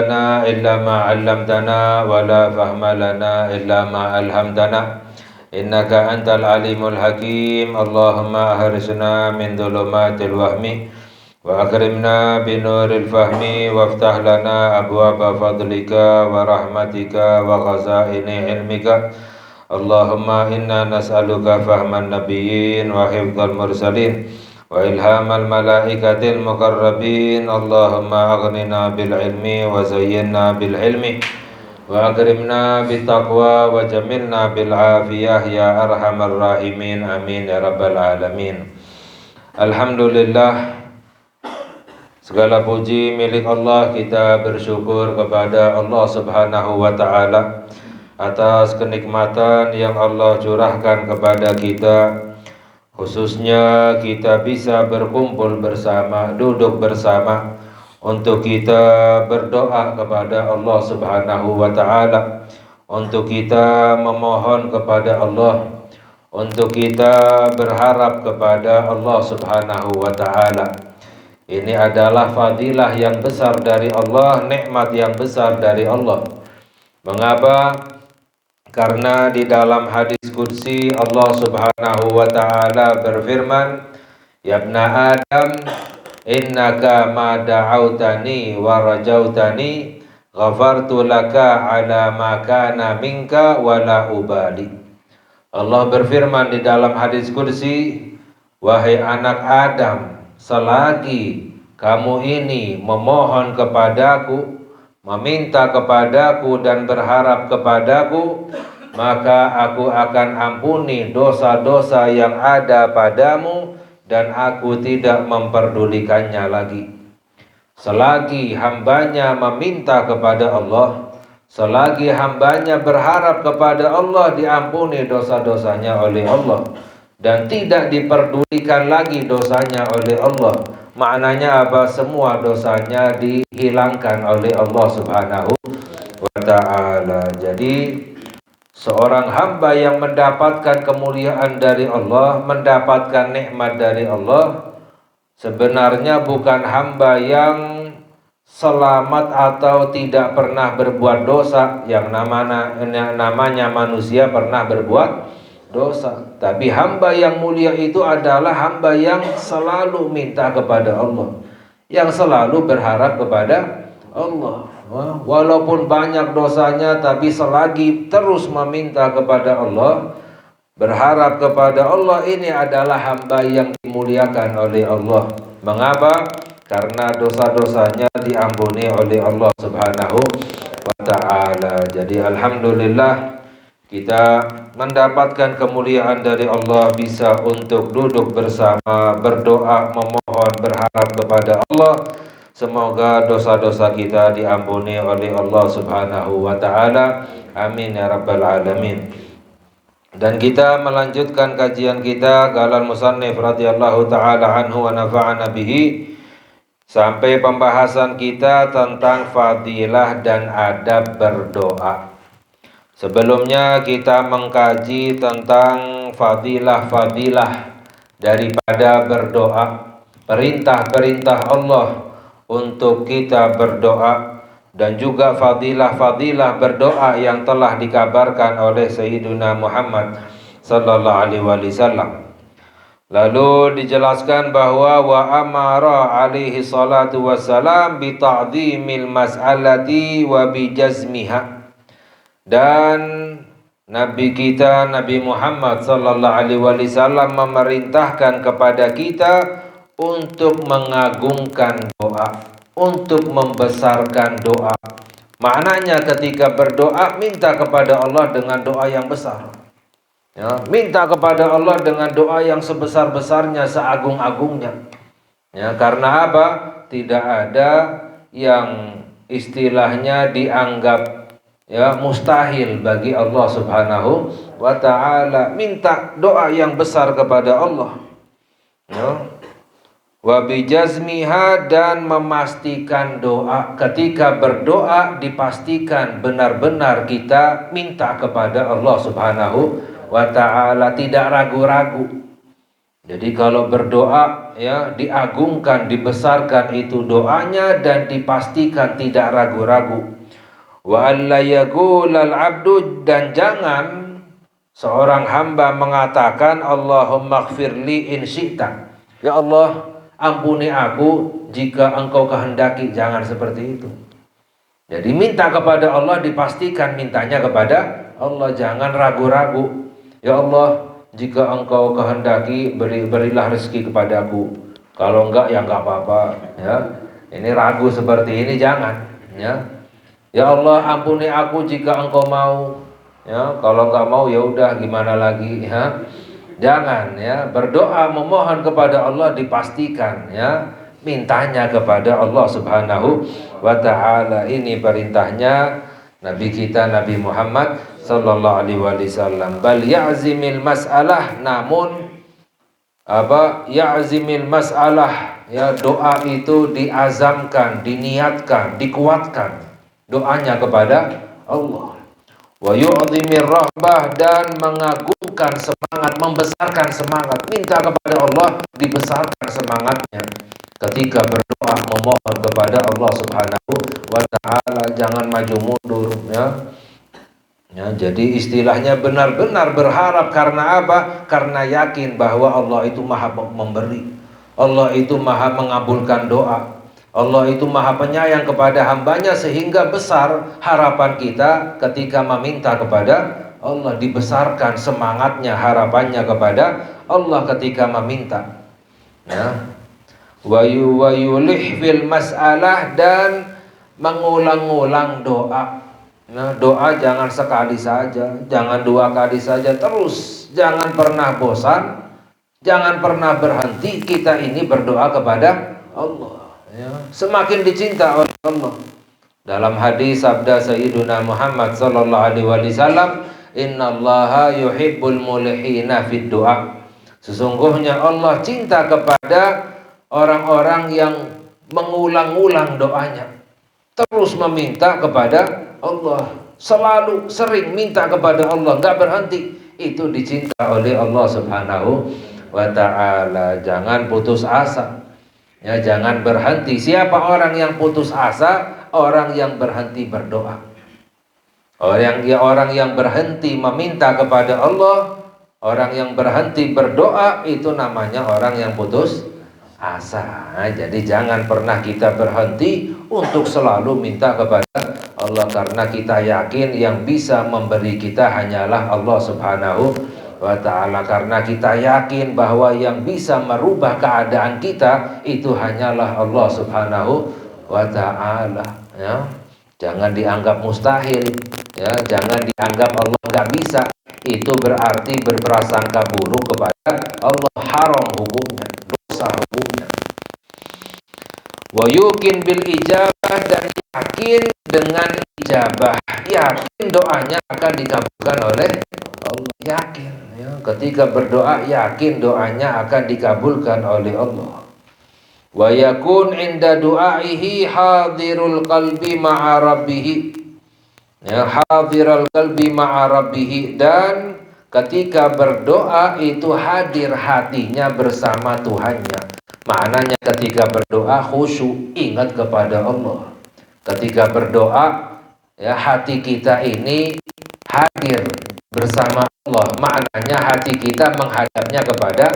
لنا إلا ما علمتنا ولا فهم لنا إلا ما ألهمتنا إنك أنت العليم الحكيم اللهم أخرجنا من ظلمات الوهم وأكرمنا بنور الفهم وافتح لنا أبواب فضلك ورحمتك وخزائن علمك اللهم إنا نسألك فهم النبيين وحفظ المرسلين وإلهام الملائكة المقربين اللهم أغننا بالعلم وزينا بالحلم وأكرمنا بالتقوى وجملنا بالعافية يا أرحم الراحمين آمين يا رب العالمين. Alhamdulillah, segala puji milik Allah. Kita bersyukur kepada Allah Subhanahu wa Ta'ala atas kenikmatan yang Allah curahkan kepada kita, khususnya kita bisa berkumpul bersama, duduk bersama untuk kita berdoa kepada Allah Subhanahu wa Ta'ala, untuk kita memohon kepada Allah, untuk kita berharap kepada Allah Subhanahu wa Ta'ala. Ini adalah fadilah yang besar dari Allah, nikmat yang besar dari Allah. Mengapa? Karena di dalam hadis qudsi Allah Subhanahu wa Ta'ala berfirman, "Ya ibna Adam, innaka ma da'autani wa rajautani ghafartu laka ala ma kana minka wa la ubali." Allah berfirman di dalam hadis qudsi, "Wahai anak Adam, selagi kamu ini memohon kepadaku, meminta kepadaku dan berharap kepadaku, maka aku akan ampuni dosa-dosa yang ada padamu dan aku tidak memperdulikannya lagi." Selagi hambanya meminta kepada Allah, selagi hambanya berharap kepada Allah, diampuni dosa-dosanya oleh Allah dan tidak diperdulikan lagi dosanya oleh Allah. Maknanya apa? Semua dosanya dihilangkan oleh Allah Subhanahu wa Ta'ala. Jadi seorang hamba yang mendapatkan kemuliaan dari Allah, mendapatkan nikmat dari Allah, sebenarnya bukan hamba yang selamat atau tidak pernah berbuat dosa. Yang namanya manusia pernah berbuat dosa, tapi hamba yang mulia itu adalah hamba yang selalu minta kepada Allah, yang selalu berharap kepada Allah. Walaupun banyak dosanya, tapi selagi terus meminta kepada Allah, berharap kepada Allah, ini adalah hamba yang dimuliakan oleh Allah. Mengapa? Karena dosa-dosanya diampuni oleh Allah Subhanahu wa Ta'ala. Jadi alhamdulillah, kita mendapatkan kemuliaan dari Allah, bisa untuk duduk bersama, berdoa, memohon, berharap kepada Allah. Semoga dosa-dosa kita diampuni oleh Allah Subhanahu wa Ta'ala. Amin ya rabbal alamin. Dan kita melanjutkan kajian kita qalal musannif radhiyallahu ta'ala anhu wa nafa'ana bihi, sampai pembahasan kita tentang fadilah dan adab berdoa. Sebelumnya kita mengkaji tentang fadilah-fadilah daripada berdoa, perintah-perintah Allah untuk kita berdoa, dan juga fadilah-fadilah berdoa yang telah dikabarkan oleh Sayyiduna Muhammad sallallahu alaihi wasallam. Lalu dijelaskan bahwa wa amara alaihi salatu wassalam bi ta'dhimil mas'alati wa bi jazmiha. Dan Nabi kita, Nabi Muhammad sallallahu alaihi wasallam memerintahkan kepada kita untuk mengagungkan doa, untuk membesarkan doa. Maknanya ketika berdoa, minta kepada Allah dengan doa yang besar. Ya, minta kepada Allah dengan doa yang sebesar-besarnya, seagung-agungnya. Ya, karena apa? Tidak ada yang istilahnya dianggap mustahil bagi Allah Subhanahu wa Ta'ala. Minta doa yang besar kepada Allah. Wa bijazmiha, dan memastikan doa. Ketika berdoa dipastikan benar-benar kita minta kepada Allah Subhanahu wa Ta'ala, tidak ragu-ragu. Jadi kalau berdoa ya diagungkan, dibesarkan itu doanya dan dipastikan tidak ragu-ragu. Wa alla yaqulal abdu, dan jangan seorang hamba mengatakan Allahumma ighfirli in syi'ta. Ya Allah, ampuni aku jika engkau kehendaki. Jangan seperti itu. Jadi minta kepada Allah dipastikan mintanya kepada Allah, jangan ragu-ragu. Ya Allah, jika engkau kehendaki berilah rezeki kepadaku. Kalau enggak ya enggak apa-apa ya. Ini ragu seperti ini jangan ya. Ya Allah, ampuni aku jika engkau mau. Ya, kalau enggak mau ya udah gimana lagi ya. Jangan ya, berdoa memohon kepada Allah dipastikan ya, mintanya kepada Allah Subhanahu wa taala. Ini perintahnya Nabi kita Nabi Muhammad sallallahu alaihi wasallam. Bal ya'zimil mas'alah, namun ya'zimil mas'alah ya, doa itu diazamkan, diniatkan, dikuatkan doanya kepada Allah. Wa yu'zimir rahbah, dan mengagungkan semangat, membesarkan semangat, minta kepada Allah dibesarkan semangatnya ketika berdoa memohon kepada Allah Subhanahu wa taala, jangan maju mundur ya. Ya, jadi istilahnya benar-benar berharap. Karena apa? Karena yakin bahwa Allah itu maha memberi, Allah itu maha mengabulkan doa, Allah itu maha penyayang kepada hambanya, sehingga besar harapan kita ketika meminta kepada Allah, dibesarkan semangatnya, harapannya kepada Allah ketika meminta ya. Wa yulih fil mas'alah, dan mengulang-ulang doa. Nah, doa jangan sekali saja, jangan dua kali saja, terus. Jangan pernah bosan, jangan pernah berhenti. Kita ini berdoa kepada Allah ya. Semakin dicinta oleh Allah. Dalam hadis sabda Sayyiduna Muhammad sallallahu alaihi wasallam, innallaha yuhibbul mulihina fid du'a. Sesungguhnya Allah cinta kepada orang-orang yang mengulang-ulang doanya, terus meminta kepada Allah, selalu sering minta kepada Allah, nggak berhenti. Itu dicinta oleh Allah Subhanahu wa ta'ala. Jangan putus asa ya, jangan berhenti. Siapa orang yang putus asa? Orang yang berhenti berdoa. Orang yang berhenti meminta kepada Allah, orang yang berhenti berdoa, itu namanya orang yang putus asa. Jadi jangan pernah kita berhenti untuk selalu minta kepada Allah, karena kita yakin yang bisa memberi kita hanyalah Allah Subhanahu wa ta'ala. Karena kita yakin bahwa yang bisa merubah keadaan kita itu hanyalah Allah Subhanahu wa ta'ala ya. Jangan dianggap mustahil ya, jangan dianggap Allah nggak bisa. Itu berarti berprasangka buruk kepada Allah, haram hukumnya, dosa hukumnya. Wa yuqin bil ijabah, dan yakin dengan ijabah, yakin doanya akan dikabulkan oleh Allah, yakin ya. Ketika berdoa yakin doanya akan dikabulkan oleh Allah. Wa yakun inda du'aihi hadirul qalbi ma'a rabbih ya, hadirul qalbi ma'a rabbih, dan ketika berdoa itu hadir hatinya bersama Tuhannya. Maknanya ketika berdoa khusyuk, ingat kepada Allah. Ketika berdoa ya, hati kita ini hadir bersama Allah. Maknanya hati kita menghadapnya kepada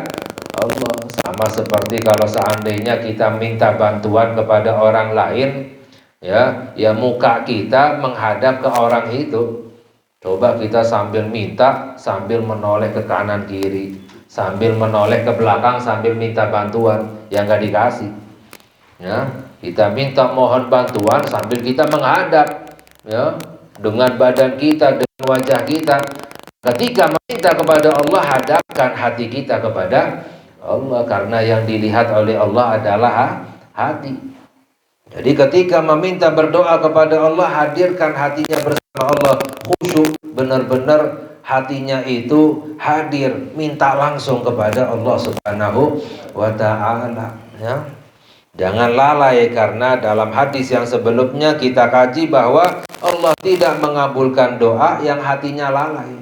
Allah. Sama seperti kalau seandainya kita minta bantuan kepada orang lain ya, muka kita menghadap ke orang itu. Coba kita sambil minta, sambil menoleh ke kanan kiri, sambil menoleh ke belakang, sambil minta bantuan, yang nggak dikasih ya. Kita minta mohon bantuan sambil kita menghadap ya, dengan badan kita, dengan wajah kita. Ketika meminta kepada Allah, hadapkan hati kita kepada Allah, karena yang dilihat oleh Allah adalah hati. Jadi ketika meminta berdoa kepada Allah, hadirkan hatinya bersama Allah, khusyuk, benar-benar hatinya itu hadir, minta langsung kepada Allah Subhanahu wa ta'ala ya. Jangan lalai, karena dalam hadis yang sebelumnya kita kaji bahwa Allah tidak mengabulkan doa yang hatinya lalai.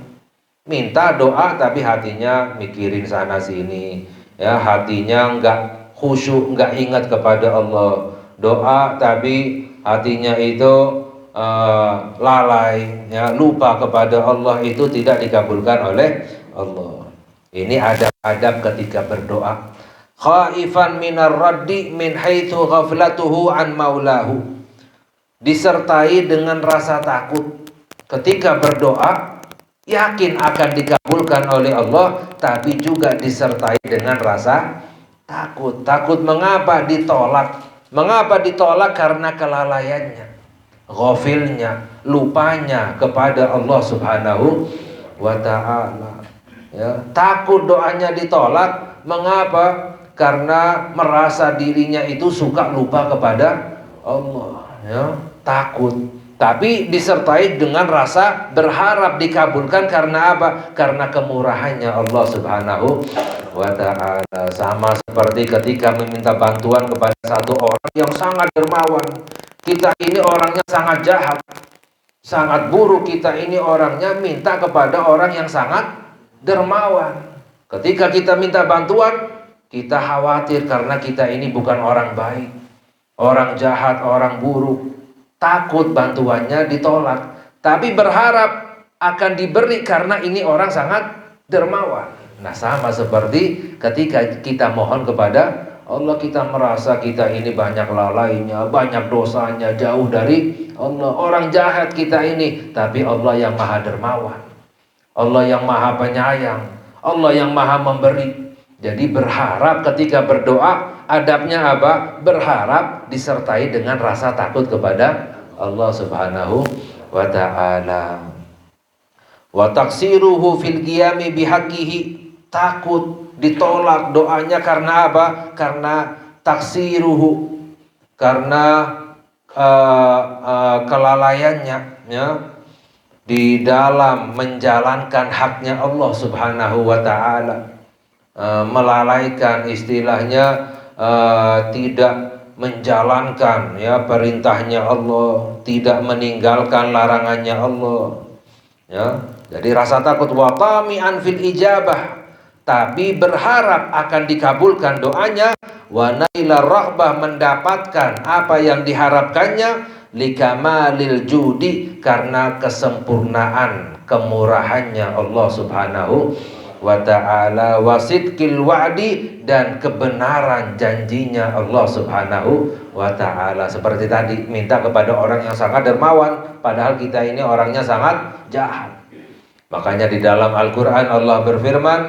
Minta doa tapi hatinya mikirin sana sini ya hatinya enggak khusyuk, enggak ingat kepada Allah. Doa tapi hatinya itu lalai, ya lupa kepada Allah, itu tidak dikabulkan oleh Allah. Ini adab-adab ketika berdoa. Khaifan minar raddi min haitsu ghaflatuhu an maulahu. Disertai dengan rasa takut ketika berdoa, yakin akan dikabulkan oleh Allah, tapi juga disertai dengan rasa takut. Takut mengapa ditolak? Mengapa ditolak? Karena kelalaiannya, ghafilnya, lupanya kepada Allah Subhanahu wa ta'ala. Ya, takut doanya ditolak. Mengapa? Karena merasa dirinya itu suka lupa kepada Allah, ya, takut. Tapi disertai dengan rasa berharap dikabulkan. Karena apa? Karena kemurahannya Allah Subhanahu wa ta'ala. Sama seperti ketika meminta bantuan kepada satu orang yang sangat dermawan. Kita ini orangnya sangat jahat, sangat buruk. Kita ini orangnya minta kepada orang yang sangat dermawan. Ketika kita minta bantuan, kita khawatir karena kita ini bukan orang baik, orang jahat, orang buruk. Takut bantuannya ditolak, tapi berharap akan diberi karena ini orang sangat dermawan. Nah, sama seperti ketika kita mohon kepada Allah, kita merasa kita ini banyak lalainya, banyak dosanya, jauh dari Allah, orang jahat kita ini. Tapi Allah yang maha dermawan, Allah yang maha penyayang, Allah yang maha memberi. Jadi berharap ketika berdoa, adabnya apa? Berharap disertai dengan rasa takut kepada Allah Subhanahu wa ta'ala. Wa taksiruhu fil qiyami bihaqqihi. Takut ditolak doanya karena apa? Karena taksiruhu, karena kelalaiannya, ya, di dalam menjalankan haknya Allah Subhanahu wa ta'ala. Melalaikan, istilahnya tidak menjalankan, ya, perintahnya Allah, tidak meninggalkan larangannya Allah, ya. Jadi rasa takut. Wa tami'an fil ijabah, tapi berharap akan dikabulkan doanya. Wa naila rahbah, mendapatkan apa yang diharapkannya. Likamalil judi, karena kesempurnaan kemurahannya Allah Subhanahu wa ta'ala. Wasidqil wa'di, dan kebenaran janjinya Allah Subhanahu wa ta'ala. Seperti tadi, minta kepada orang yang sangat dermawan, padahal kita ini orangnya sangat jahat. Makanya di dalam Al-Quran Allah berfirman,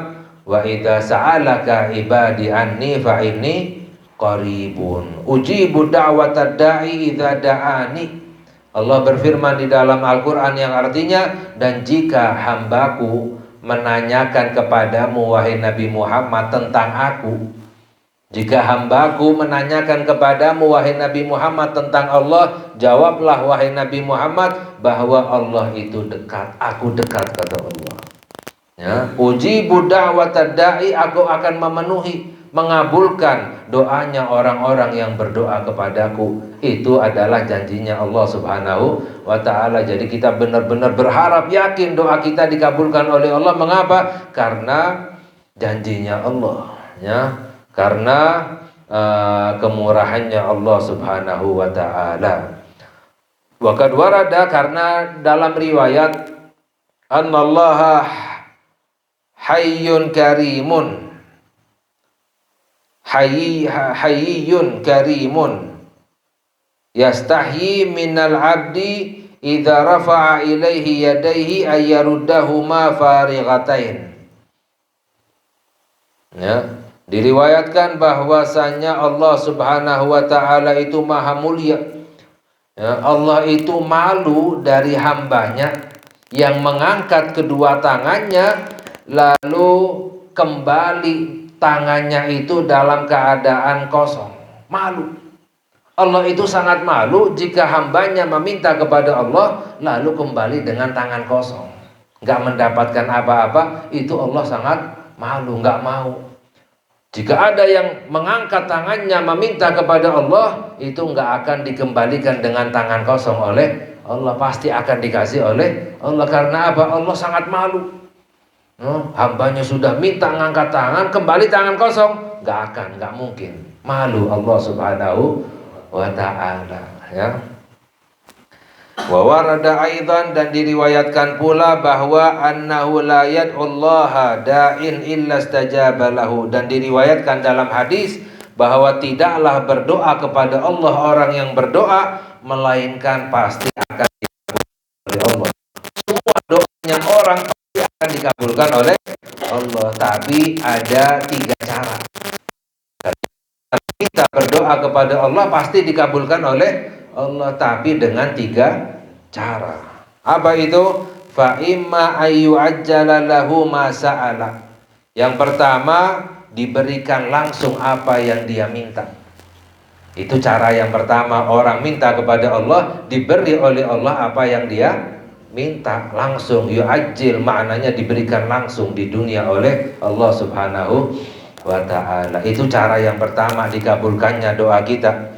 wa idza sa'alaka ibadi anni fa inni qaribun ujibu da'watad da'i idza da'ani. Allah berfirman di dalam Al-Quran yang artinya, dan jika hambaku menanyakan kepadamu wahai Nabi Muhammad tentang aku, jika hambaku menanyakan kepadamu wahai Nabi Muhammad tentang Allah, jawablah wahai Nabi Muhammad bahwa Allah itu dekat, aku dekat, kata Allah, ya. Ujibu da'watad da'i, aku akan memenuhi, mengabulkan doanya orang-orang yang berdoa kepadaku. Itu adalah janjinya Allah Subhanahu wa ta'ala. Jadi kita benar-benar berharap, yakin doa kita dikabulkan oleh Allah. Mengapa? Karena janjinya Allah, ya, karena kemurahannya Allah Subhanahu wa ta'ala. Wa qad warada, karena dalam riwayat, annallaha hayyun karimun, hayyun karimun yastahyi minal abdi idza rafa'a ilaihi yadaihi ayyaruddahuma farighatain. Ya, diriwayatkan bahwasanya Allah Subhanahu wa ta'ala itu maha mulia, ya. Allah itu malu dari hambanya yang mengangkat kedua tangannya lalu kembali tangannya itu dalam keadaan kosong. Malu. Allah itu sangat malu jika hambanya meminta kepada Allah lalu kembali dengan tangan kosong, nggak mendapatkan apa-apa. Itu Allah sangat malu, nggak mau. Jika ada yang mengangkat tangannya meminta kepada Allah, itu nggak akan dikembalikan dengan tangan kosong oleh Allah, pasti akan dikasih oleh Allah. Karena apa? Allah sangat malu. Hambanya sudah minta ngangkat tangan, kembali tangan kosong, nggak mungkin. Malu Allah Subhanahu wa ta'ala, ya. Wa warada aidan, dan diriwayatkan pula bahwa annahu la yad'ullaha da'in illa istajaba lahu, dan diriwayatkan dalam hadis bahwa tidaklah berdoa kepada Allah orang yang berdoa melainkan pasti akan dikabulkan oleh Allah. Semua doanya orang pasti akan dikabulkan oleh Allah, tapi ada 3 cara. Kita berdoa kepada Allah pasti dikabulkan oleh Allah, tapi dengan 3 cara. Apa itu? Fa imma ayyu'ajjala lahu ma sa'ala. Yang pertama, diberikan langsung apa yang dia minta. Itu cara yang pertama. Orang minta kepada Allah, diberi oleh Allah apa yang dia minta langsung. Yu'ajjil maknanya diberikan langsung di dunia oleh Allah Subhanahu wa ta'ala. Itu cara yang pertama dikabulkannya doa kita.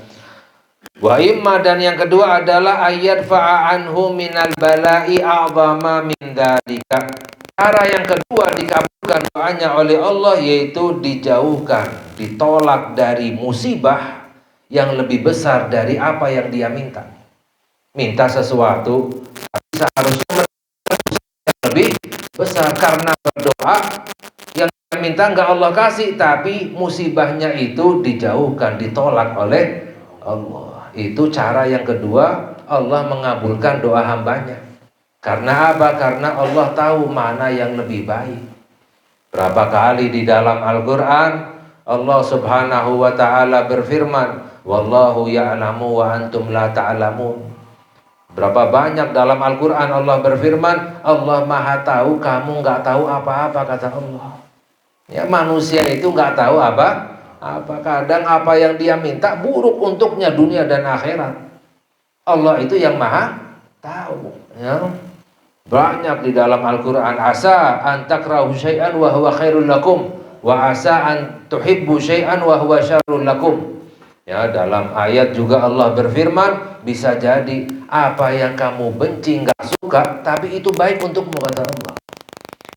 Wa imma, dan yang kedua adalah ayat fa'anhu minal bala'i a'zama min dzalika. Cara yang kedua dikabulkan doanya oleh Allah yaitu dijauhkan, ditolak dari musibah yang lebih besar dari apa yang dia minta. Minta sesuatu tapi seharusnya yang lebih besar, karena berdoa yang dia minta enggak Allah kasih, tapi musibahnya itu dijauhkan, ditolak oleh Allah. Itu cara yang kedua Allah mengabulkan doa hambanya. Karena apa? Karena Allah tahu mana yang lebih baik. Berapa kali di dalam Al-Quran Allah Subhanahu wa ta'ala berfirman, wallahu ya'lamu wa antum la ta'lamun. Berapa banyak dalam Al-Quran Allah berfirman, Allah maha tahu, kamu nggak tahu apa-apa, kata Allah. Ya, manusia itu nggak tahu apa. Kadang apa yang dia minta buruk untuknya dunia dan akhirat. Allah itu yang maha tahu, ya. Banyak di dalam Al-Quran, asa an takrahu syai'an wa huwa khairul lakum wa asa an tuhibbu syai'an wa huwa syarrul lakum. Ya, dalam ayat juga Allah berfirman, bisa jadi apa yang kamu benci, nggak suka, tapi itu baik untukmu, kata Allah.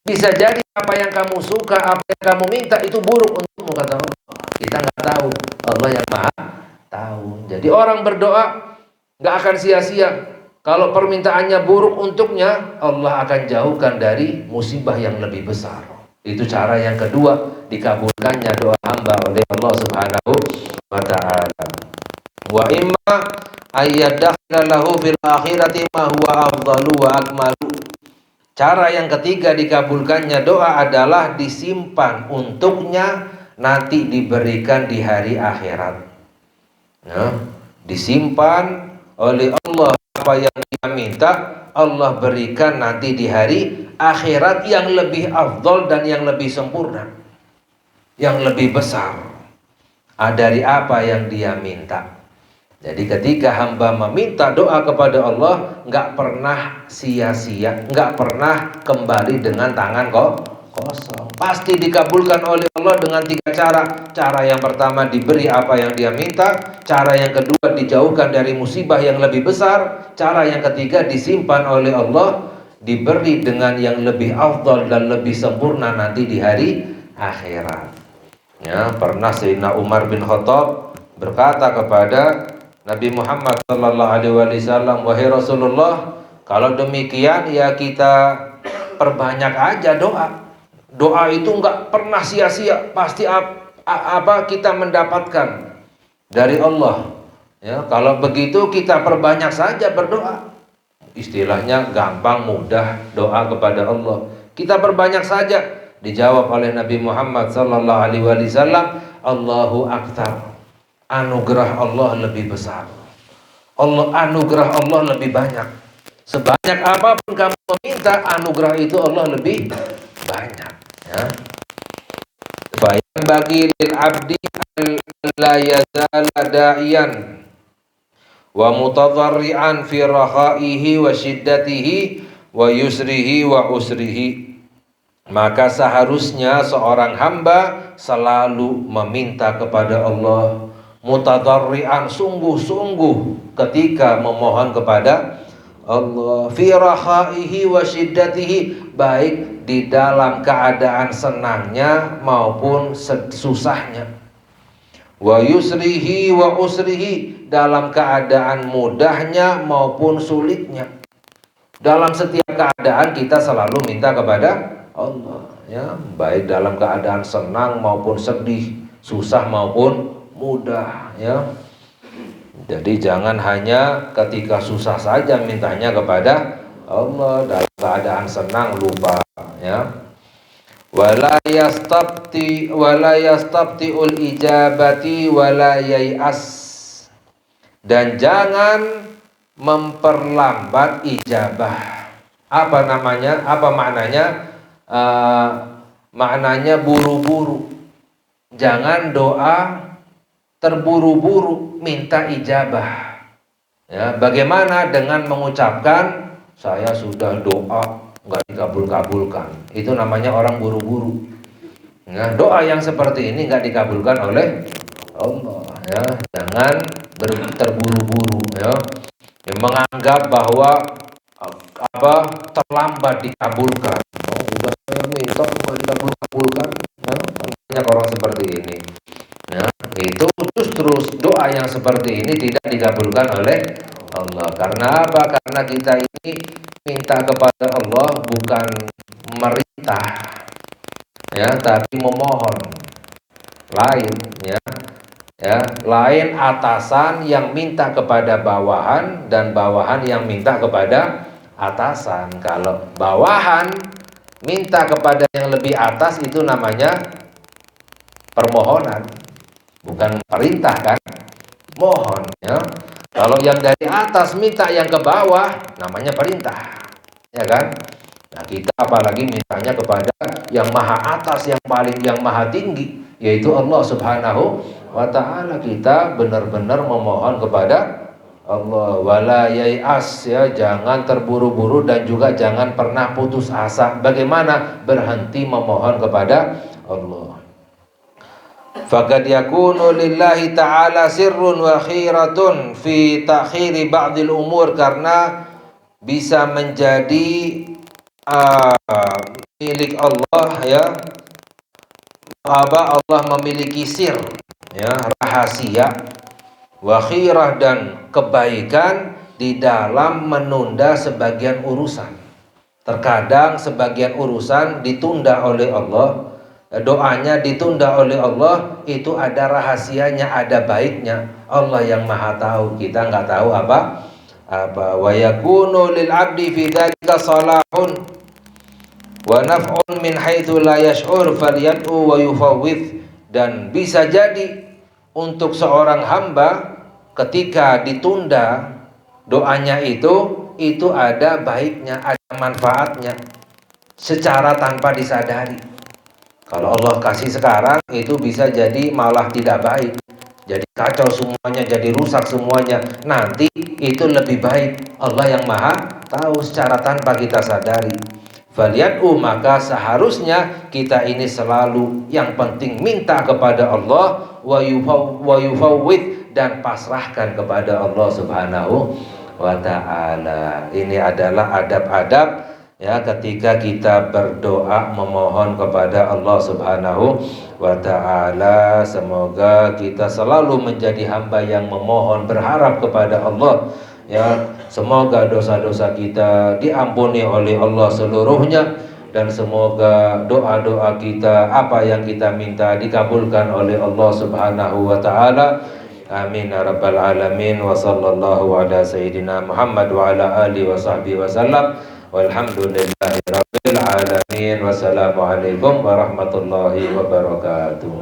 Bisa jadi apa yang kamu suka, apa yang kamu minta itu buruk untukmu, kata Allah. Kita nggak tahu, Allah yang maha tahu. Jadi orang berdoa nggak akan sia-sia. Kalau permintaannya buruk untuknya, Allah akan jauhkan dari musibah yang lebih besar. Itu cara yang kedua dikabulkannya doa hamba oleh Allah Subhanahu wa ta'ala. Wa imma ayyadakhla lahu fil akhirati ma huwa afdalu wa akmalu. Cara yang ketiga dikabulkannya doa adalah disimpan untuknya nanti diberikan di hari akhirat. Ya, disimpan oleh Allah apa yang dia minta, Allah berikan nanti di hari akhirat yang lebih afdal dan yang lebih sempurna, yang lebih besar dari apa yang dia minta. Jadi ketika hamba meminta doa kepada Allah, nggak pernah sia-sia, nggak pernah kembali dengan tangan kosong. Pasti dikabulkan oleh Allah dengan 3 cara. Cara yang pertama diberi apa yang dia minta. Cara yang kedua dijauhkan dari musibah yang lebih besar. Cara yang ketiga disimpan oleh Allah, diberi dengan yang lebih afdal dan lebih sempurna nanti di hari akhirat. Ya, pernah Sayyidina Umar bin Khattab berkata kepada Nabi Muhammad sallallahu alaihi wasallam, wahai Rasulullah, kalau demikian ya kita perbanyak aja doa. Doa itu nggak pernah sia-sia, pasti apa kita mendapatkan dari Allah. Ya, kalau begitu kita perbanyak saja berdoa. Istilahnya gampang, mudah doa kepada Allah. Kita perbanyak saja. Dijawab oleh Nabi Muhammad sallallahu alaihi wasallam, Allahu akbar. Anugerah Allah lebih besar. Anugerah Allah lebih banyak. Sebanyak apapun kamu meminta, anugerah itu Allah lebih banyak. Ya. Bayan bagi lil abdi la yazala da'iyan wa mutadharrian fi rakhaihi wa shiddatihi wa yusrihi wa usrihi. Maka seharusnya seorang hamba selalu meminta kepada Allah, mutadharrian, sungguh-sungguh ketika memohon kepada Allah, fi rakhaihi wa syiddatihi, baik di dalam keadaan senangnya maupun susahnya, wa yusrihi wa usrihi, dalam keadaan mudahnya maupun sulitnya. Dalam setiap keadaan kita selalu minta kepada Allah, ya, baik dalam keadaan senang maupun sedih, susah maupun mudah, ya. Jadi jangan hanya ketika susah saja mintanya kepada Allah, dalam keadaan senang lupa, ya. Wala yastabtiul ijabati wala yai'as, dan jangan memperlambat ijabah. Apa namanya? Apa maknanya? Maknanya buru-buru. Jangan doa terburu-buru minta ijabah. Ya, bagaimana dengan mengucapkan saya sudah doa nggak dikabul-kabulkan? Itu namanya orang buru-buru. Nah, doa yang seperti ini nggak dikabulkan oleh Allah. Ya, jangan terburu-buru. Ya, yang menganggap bahwa terlambat dikabulkan. Oh, udah saya minta nggak dikabul-kabulkan. Ya, banyak orang seperti ini. Ya, itu justru doa yang seperti ini tidak dikabulkan oleh Allah. Karena apa? Karena kita ini minta kepada Allah bukan merintah, ya, tapi memohon. Lain, ya, lain atasan yang minta kepada bawahan dan bawahan yang minta kepada atasan. Kalau bawahan minta kepada yang lebih atas itu namanya permohonan, bukan perintah, kan? Mohon, ya. Kalau yang dari atas minta yang ke bawah namanya perintah, ya kan? Nah, kita apalagi mintanya kepada yang maha atas, yang maha tinggi, yaitu Allah Subhanahu wa ta'ala. Kita benar-benar memohon kepada Allah. Wala yai'as, ya, jangan terburu-buru dan juga jangan pernah putus asa. Bagaimana? Berhenti memohon kepada Allah. Faqad yakunu lillahi ta'ala sirrun wa khiratun fi ta'khiri ba'dil umur, karena bisa menjadi milik Allah, ya, Allah memiliki sir, ya, rahasia, wa khirah, dan kebaikan di dalam menunda sebagian urusan. Terkadang sebagian urusan ditunda oleh Allah, doanya ditunda oleh Allah, itu ada rahasianya, ada baiknya. Allah yang maha tahu, kita nggak tahu apa. Wa yakunu lil abdi fi dzalika salahun wa naf'un min haitsu la yash'ur falyad'u wa yufawwidh, dan bisa jadi untuk seorang hamba ketika ditunda doanya itu ada baiknya, ada manfaatnya secara tanpa disadari. Kalau Allah kasih sekarang, itu bisa jadi malah tidak baik, jadi kacau semuanya, jadi rusak semuanya. Nanti itu lebih baik. Allah yang maha tahu secara tanpa kita sadari. Falyad'u, maka seharusnya kita ini selalu yang penting minta kepada Allah, wa yufawwid, dan pasrahkan kepada Allah Subhanahu wa ta'ala. Ini adalah adab-adab, ya, ketika kita berdoa memohon kepada Allah Subhanahu wa ta'ala. Semoga kita selalu menjadi hamba yang memohon, berharap kepada Allah, ya. Semoga dosa-dosa kita diampuni oleh Allah seluruhnya, dan semoga doa-doa kita, apa yang kita minta, dikabulkan oleh Allah Subhanahu wa ta'ala. Amin ya rabbal alamin. Wa sallallahu ala sayyidina Muhammad wa ala alihi wa sahbihi wa sallam. Walhamdulillahi rabbil alamin. Wassalamualaikum warahmatullahi wabarakatuh.